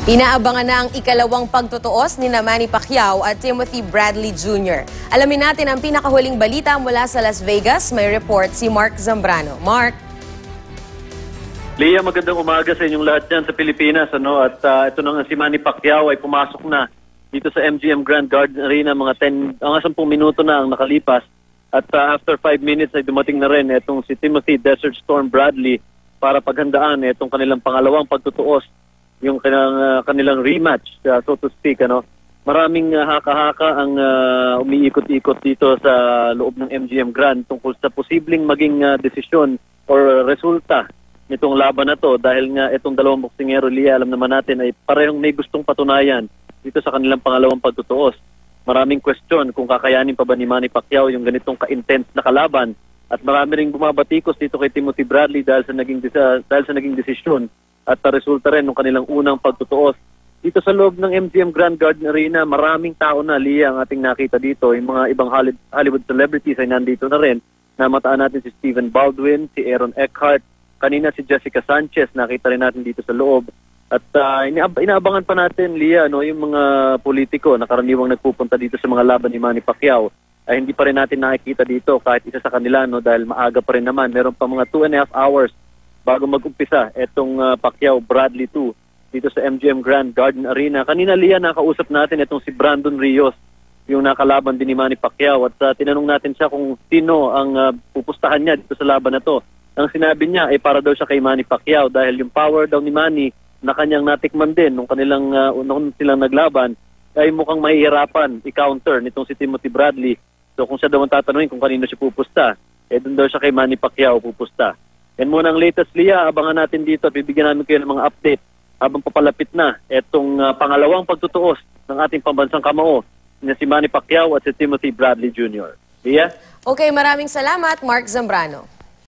Inaabangan na ang ikalawang pagtutuos ni Manny Pacquiao at Timothy Bradley Jr. Alamin natin ang pinakahuling balita mula sa Las Vegas. May report si Mark Zambrano. Mark? Leah, magandang umaga sa inyong lahat dyan sa Pilipinas. At ito na nga si Manny Pacquiao ay pumasok na dito sa MGM Grand Garden Arena. Mga 10 minuto na ang nakalipas. At after 5 minutes ay dumating na rin itong si Timothy Desert Storm Bradley para paghandaan itong kanilang pangalawang pagtutuos, yung kanilang rematch, so to speak. Maraming haka-haka ang umiikot-ikot dito sa loob ng MGM Grand tungkol sa posibleng maging desisyon or resulta nitong laban na to, dahil nga itong dalawang boksingero, Lia, alam naman natin, ay parehong may gustong patunayan dito sa kanilang pangalawang pagtutuos. Maraming question kung kakayanin pa ba ni Manny Pacquiao yung ganitong ka-intense na kalaban, at marami ring bumabatikos dito kay Timothy Bradley dahil sa naging desisyon at resulta rin ng kanilang unang pagtutuos. Dito sa loob ng MGM Grand Garden Arena, maraming tao na, Lia, ang ating nakita dito. Yung mga ibang Hollywood celebrities ay nandito na rin. Namataan natin si Stephen Baldwin, si Aaron Eckhart, kanina si Jessica Sanchez, nakita rin natin dito sa loob. At inaabangan pa natin, Lia, yung mga politiko na karaniwang nagpupunta dito sa mga laban ni Manny Pacquiao, ay hindi pa rin natin nakikita dito kahit isa sa kanila, dahil maaga pa rin naman. Meron pa mga 2.5 hours bago mag-umpisa itong Pacquiao Bradley 2 dito sa MGM Grand Garden Arena. Kanina, Lia, nakausap natin itong si Brandon Rios, yung nakalaban din ni Manny Pacquiao, at tinanong natin siya kung sino ang pupustahan niya dito sa laban na to. Ang sinabi niya ay para daw siya kay Manny Pacquiao dahil yung power daw ni Manny na kanyang natikman din nung silang naglaban ay mukhang mahihirapan i-counter nitong si Timothy Bradley. So kung siya daw ang tatanungin kung kanino siya pupusta, doon daw siya kay Manny Pacquiao pupusta. Yan muna ang latest, Lia. Abangan natin dito at bibigyan namin kayo ng mga update habang papalapit na itong pangalawang pagtutuos ng ating pambansang kamao na si Manny Pacquiao at si Timothy Bradley Jr. Lia? Okay, maraming salamat, Mark Zambrano.